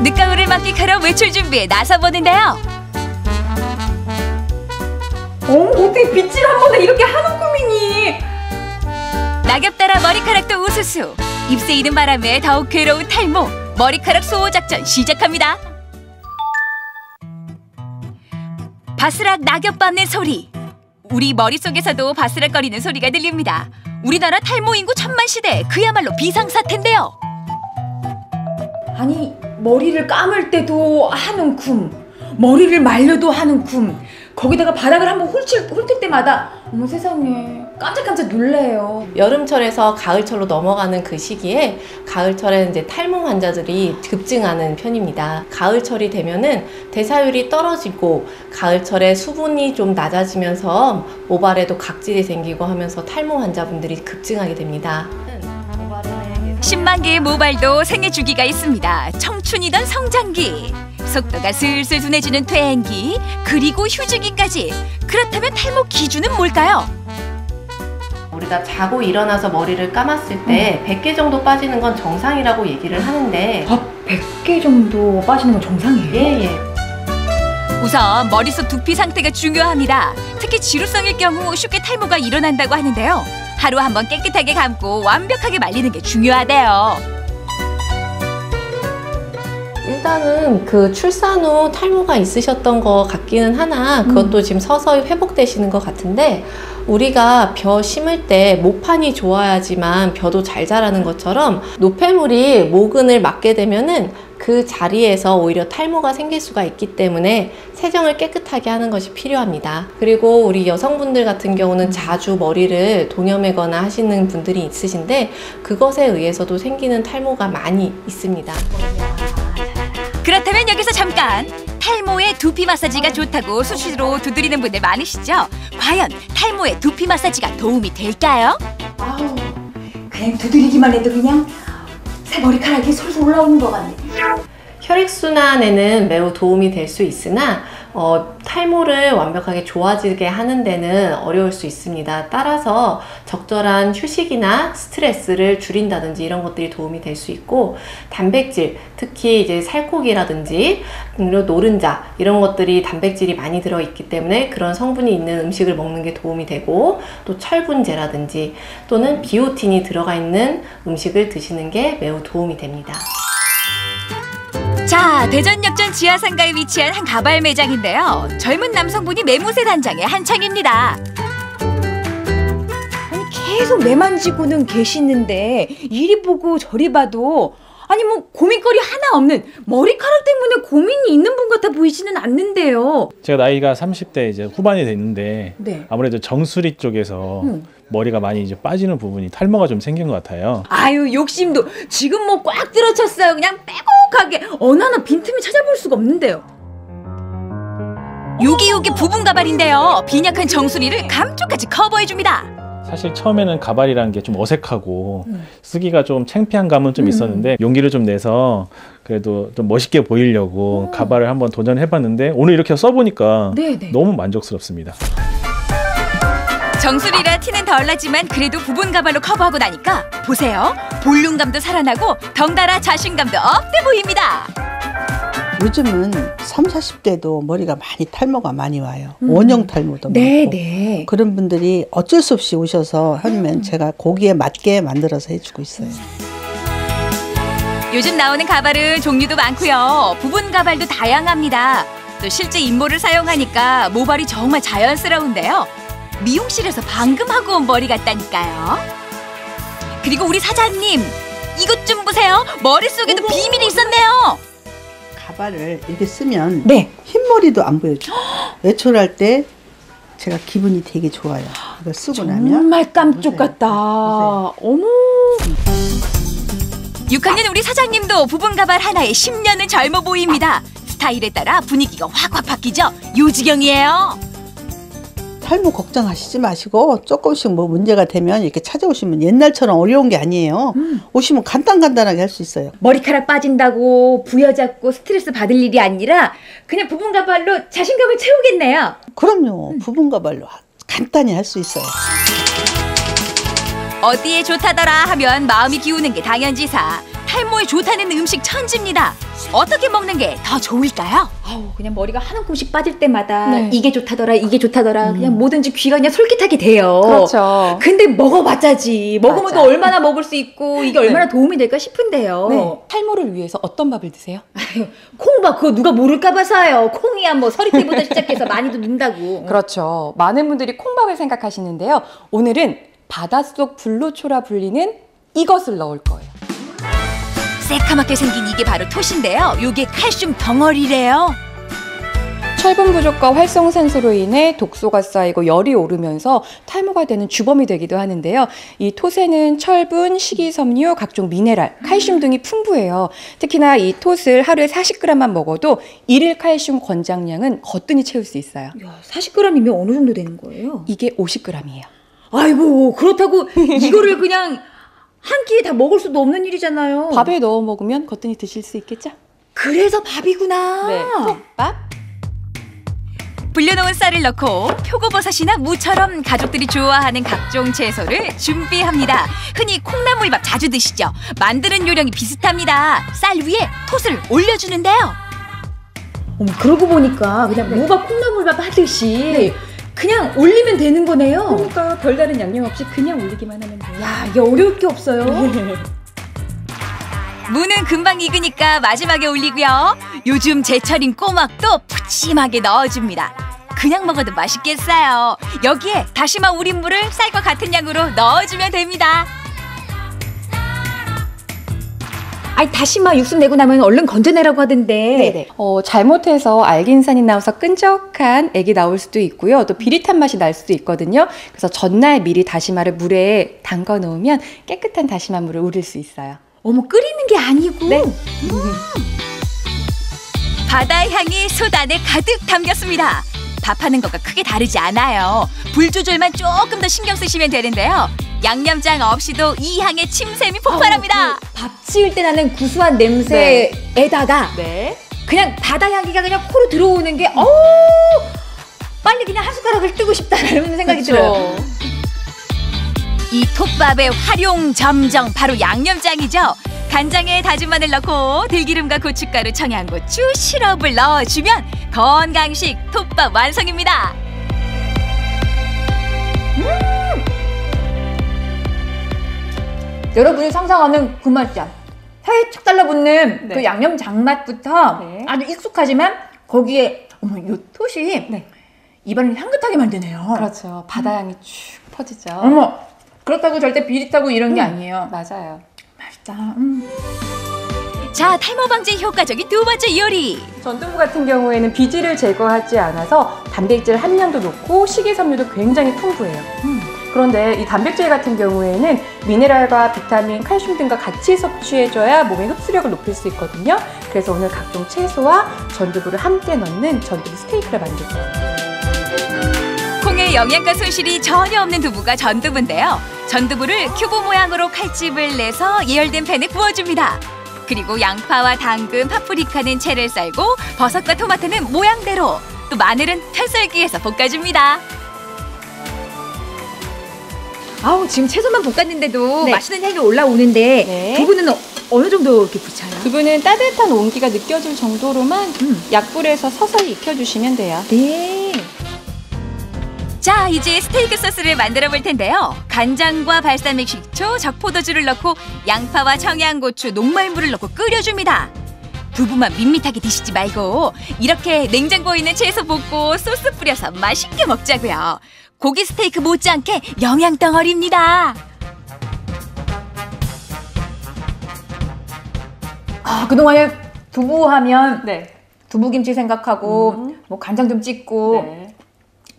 늦가을을 만끽하러 외출 준비에 나서보는데요. 어떻게 빗질 한 번에 이렇게 하는 꿈이니? 낙엽 따라 머리카락도 우수수. 잎새 이는 바람에 더욱 괴로운 탈모. 머리카락 수호 작전 시작합니다. 바스락 낙엽 밟는 소리. 우리 머릿속에서도 바스락거리는 소리가 들립니다. 우리나라 탈모 인구 1000만 시대 그야말로 비상사태인데요. 아니, 머리를 감을 때도 하는 쿰, 머리를 말려도 하는 쿰, 거기다가 바닥을 한번 훑을 때마다 어머 세상에 깜짝깜짝 놀래요. 여름철에서 가을철로 넘어가는 그 시기에 가을철에는 이제 탈모 환자들이 급증하는 편입니다. 가을철이 되면은 대사율이 떨어지고 가을철에 수분이 좀 낮아지면서 모발에도 각질이 생기고 하면서 탈모 환자분들이 급증하게 됩니다. 10만 개의 모발도 생애 주기가 있습니다. 청춘이던 성장기, 속도가 슬슬 둔해지는 퇴행기, 그리고 휴지기까지. 그렇다면 탈모 기준은 뭘까요? 우리가 자고 일어나서 머리를 감았을 때 100개 정도 빠지는 건 정상이라고 얘기를 하는데 100개 정도 빠지는 건 정상이에요? 예. 우선 머릿속 두피 상태가 중요합니다. 특히 지루성일 경우 쉽게 탈모가 일어난다고 하는데요. 하루 한 번 깨끗하게 감고 완벽하게 말리는 게 중요하대요. 일단은 그 출산 후 탈모가 있으셨던 것 같기는 하나 그것도 지금 서서히 회복되시는 것 같은데 우리가 벼 심을 때 모판이 좋아야지만 벼도 잘 자라는 것처럼 노폐물이 모근을 막게 되면은 그 자리에서 오히려 탈모가 생길 수가 있기 때문에 세정을 깨끗하게 하는 것이 필요합니다. 그리고 우리 여성분들 같은 경우는 자주 머리를 동여매거나 하시는 분들이 있으신데 그것에 의해서도 생기는 탈모가 많이 있습니다. 그렇다면 여기서 잠깐! 탈모에 두피 마사지가 좋다고 수시로 두드리는 분들 많으시죠? 과연 탈모에 두피 마사지가 도움이 될까요? 아우, 그냥 두드리기만 해도 그냥 새 머리카락이 솔솔 올라오는 것 같네. 혈액순환에는 매우 도움이 될 수 있으나 탈모를 완벽하게 좋아지게 하는 데는 어려울 수 있습니다. 따라서 적절한 휴식이나 스트레스를 줄인다든지 이런 것들이 도움이 될 수 있고 단백질, 특히 이제 살코기라든지 그리고 노른자 이런 것들이 단백질이 많이 들어있기 때문에 그런 성분이 있는 음식을 먹는 게 도움이 되고 또 철분제라든지 또는 비오틴이 들어가 있는 음식을 드시는 게 매우 도움이 됩니다. 자, 대전역전 지하상가에 위치한 한 가발 매장인데요. 젊은 남성분이 매무새 단장에 한창입니다. 아니 계속 매만지고는 계시는데 이리 보고 저리 봐도 아니 뭐 고민거리 하나 없는 머리카락 때문에 고민이 있는 분 같아 보이지는 않는데요. 제가 나이가 30대 이제 후반이 됐는데 네. 아무래도 정수리 쪽에서 머리가 많이 이제 빠지는 부분이 탈모가 좀 생긴 것 같아요. 아유 욕심도 지금 뭐 꽉 들어찼어요. 그냥 빼곡하게 어느 하나 빈틈이 찾아볼 수가 없는데요. 요기 부분 가발인데요. 빈약한 정수리를 감쪽같이 커버해줍니다. 사실 처음에는 가발이라는 게 좀 어색하고 쓰기가 좀 창피한 감은 좀 있었는데 용기를 좀 내서 그래도 좀 멋있게 보이려고 가발을 한번 도전해봤는데 오늘 이렇게 써보니까 네네. 너무 만족스럽습니다. 정수리라 티는 덜 나지만 그래도 부분 가발로 커버하고 나니까 보세요. 볼륨감도 살아나고 덩달아 자신감도 업돼 보입니다. 요즘은 30, 40대도 머리가 많이 탈모가 많이 와요. 원형 탈모도 많고. 네. 그런 분들이 어쩔 수 없이 오셔서 하면 제가 거기에 맞게 만들어서 해주고 있어요. 요즘 나오는 가발은 종류도 많고요. 부분 가발도 다양합니다. 또 실제 인모를 사용하니까 모발이 정말 자연스러운데요. 미용실에서 방금 하고 온 머리 같다니까요. 그리고 우리 사장님, 이것 좀 보세요. 머릿속에도 비밀이 있었네요. 가발을 이렇게 쓰면 네. 흰머리도 안 보여줘요. 외출할 때 제가 기분이 되게 좋아요. 이걸 쓰고 나면. 정말 깜쪽 같다. 보세요. 어머. 6학년 우리 사장님도 부분 가발 하나에 10년은 젊어 보입니다. 스타일에 따라 분위기가 확확 바뀌죠. 요지경이에요. 탈모 걱정하시지 마시고 조금씩 뭐 문제가 되면 이렇게 찾아오시면 옛날처럼 어려운 게 아니에요. 오시면 간단하게 할 수 있어요. 머리카락 빠진다고 부여잡고 스트레스 받을 일이 아니라 그냥 부분 가발로 자신감을 채우겠네요. 그럼요. 부분 가발로 간단히 할 수 있어요. 어디에 좋다더라 하면 마음이 기우는 게 당연지사. 탈모에 좋다는 음식 천지입니다. 어떻게 먹는 게 더 좋을까요? 아우, 그냥 머리가 한 움큼씩 빠질 때마다 네. 이게 좋다더라, 이게 좋다더라. 그냥 뭐든지 귀가 그냥 솔깃하게 돼요. 그렇죠. 근데 먹어봤자지. 먹으면 또 맞아. 얼마나 먹을 수 있고 이게 얼마나 도움이 될까 싶은데요. 네. 탈모를 위해서 어떤 밥을 드세요? 콩밥 그거 누가 모를까봐 사요. 콩이야 뭐 서리태부터 시작해서 많이도 넣는다고. 그렇죠. 많은 분들이 콩밥을 생각하시는데요. 오늘은 바닷속 불로초라 불리는 이것을 넣을 거예요. 새카맣게 생긴 이게 바로 톳인데요. 요게 칼슘 덩어리래요. 철분 부족과 활성산소로 인해 독소가 쌓이고 열이 오르면서 탈모가 되는 주범이 되기도 하는데요. 이 톳에는 철분, 식이섬유, 각종 미네랄, 칼슘 등이 풍부해요. 특히나 이 톳을 하루에 40g만 먹어도 일일 칼슘 권장량은 거뜬히 채울 수 있어요. 야, 40g이면 어느 정도 되는 거예요? 이게 50g이에요. 아이고, 그렇다고 이거를 그냥 한 끼에 다 먹을 수도 없는 일이잖아요. 밥에 넣어 먹으면 거뜬히 드실 수 있겠죠? 그래서 밥이구나. 네, 톱밥. 불려놓은 쌀을 넣고 표고버섯이나 무처럼 가족들이 좋아하는 각종 채소를 준비합니다. 흔히 콩나물밥 자주 드시죠? 만드는 요령이 비슷합니다. 쌀 위에 톳을 올려주는데요. 어머, 그러고 보니까 그냥 무밥 콩나물밥 하듯이 그냥 올리면 되는 거네요. 그러니까 별다른 양념 없이 그냥 올리기만 하면 돼요. 야, 이게 어려울 게 없어요. 무는 금방 익으니까 마지막에 올리고요. 요즘 제철인 꼬막도 푸짐하게 넣어줍니다. 그냥 먹어도 맛있겠어요. 여기에 다시마 우린 물을 쌀과 같은 양으로 넣어주면 됩니다. 아니, 다시마 육수 내고 나면 얼른 건져내라고 하던데. 잘못해서 알긴산이 나와서 끈적한 액이 나올 수도 있고요. 또 비릿한 맛이 날 수도 있거든요. 그래서 전날 미리 다시마를 물에 담가 놓으면 깨끗한 다시마 물을 우릴 수 있어요. 어머, 끓이는 게 아니고. 네. 바다의 향이 솥 안에 가득 담겼습니다. 밥하는 것과 크게 다르지 않아요. 불 조절만 조금 더 신경 쓰시면 되는데요. 양념장 없이도 이 향에 침샘이 폭발합니다. 밥 지을 때 나는 구수한 냄새에다가 그냥 바다 향기가 그냥 코로 들어오는 게 빨리 그냥 한 숟가락을 뜨고 싶다라는 생각이 들어요. 이 톱밥의 활용 점정 바로 양념장이죠. 간장에 다진 마늘 넣고 들기름과 고춧가루, 청양고추, 시럽을 넣어주면 건강식 톱밥 완성입니다. 여러분이 상상하는 그 맛이야. 혀에 착 달라붙는 그 양념장 맛부터 아주 익숙하지만 거기에 요 톳이 입안을 향긋하게 만드네요. 그렇죠. 바다 향이 쭉 퍼지죠. 어머, 그렇다고 절대 비릿하고 이런 게 아니에요. 맞아요. 맛있다. 자, 탈모 방지 효과적인 두 번째 요리. 전두부 같은 경우에는 비질을 제거하지 않아서 단백질 함량도 높고 식이섬유도 굉장히 풍부해요. 그런데 이 단백질 같은 경우에는 미네랄과 비타민, 칼슘 등과 같이 섭취해줘야 몸의 흡수력을 높일 수 있거든요. 그래서 오늘 각종 채소와 전두부를 함께 넣는 전두부 스테이크를 만들게요. 콩의 영양가 손실이 전혀 없는 두부가 전두부인데요. 전두부를 큐브 모양으로 칼집을 내서 예열된 팬에 구워줍니다. 그리고 양파와 당근, 파프리카는 채를 썰고 버섯과 토마토는 모양대로, 또 마늘은 편썰기에서 볶아줍니다. 아우, 지금 채소만 볶았는데도 맛있는 향이 올라오는데 두부는 어느 정도 이렇게 붙여요? 두부는 따뜻한 온기가 느껴질 정도로만 약불에서 서서히 익혀주시면 돼요. 네. 자, 이제 스테이크 소스를 만들어 볼 텐데요. 간장과 발사믹 식초, 적포도주를 넣고 양파와 청양고추, 녹말물을 넣고 끓여줍니다. 두부만 밋밋하게 드시지 말고 이렇게 냉장고에 있는 채소 볶고 소스 뿌려서 맛있게 먹자고요. 고기 스테이크 못지않게 영양 덩어리입니다. 아, 그동안에 두부 하면 두부김치 생각하고 뭐 간장 좀 찍고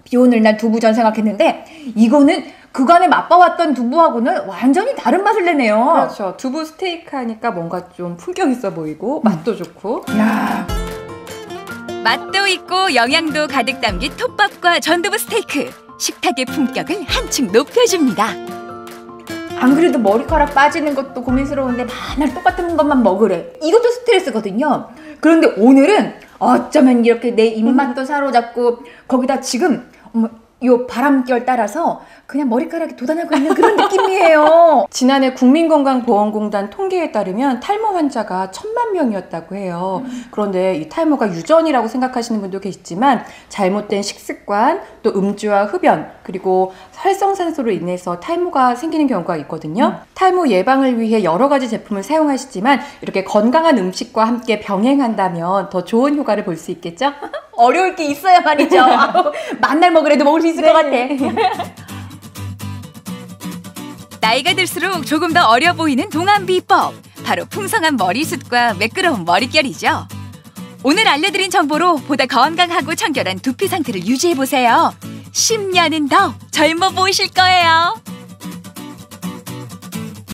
비 오는 날 두부전 생각했는데 이거는 그간에 맛봐왔던 두부하고는 완전히 다른 맛을 내네요. 그렇죠. 두부 스테이크 하니까 뭔가 좀 품격 있어 보이고 맛도 좋고. 야, 맛도 있고 영양도 가득 담긴 톱밥과 전두부 스테이크. 식탁의 품격을 한층 높여줍니다. 안 그래도 머리카락 빠지는 것도 고민스러운데 맨날 똑같은 것만 먹으래. 이것도 스트레스거든요. 그런데 오늘은 어쩌면 이렇게 내 입맛도 사로잡고 거기다 지금 요 바람결 따라서 그냥 머리카락이 돋아나고 있는 그런 느낌이에요. 지난해 국민건강보험공단 통계에 따르면 탈모 환자가 1,000만 명이었다고 해요. 그런데 이 탈모가 유전이라고 생각하시는 분도 계시지만 잘못된 식습관, 또 음주와 흡연, 그리고 활성산소로 인해서 탈모가 생기는 경우가 있거든요. 탈모 예방을 위해 여러 가지 제품을 사용하시지만 이렇게 건강한 음식과 함께 병행한다면 더 좋은 효과를 볼 수 있겠죠? 어려울 게 있어야 말이죠. 만날 먹으래도 먹을 수 있을 것 같아. 나이가 들수록 조금 더 어려 보이는 동안 비법. 바로 풍성한 머리숱과 매끄러운 머릿결이죠. 오늘 알려드린 정보로 보다 건강하고 청결한 두피 상태를 유지해보세요. 10년은 더 젊어 보이실 거예요.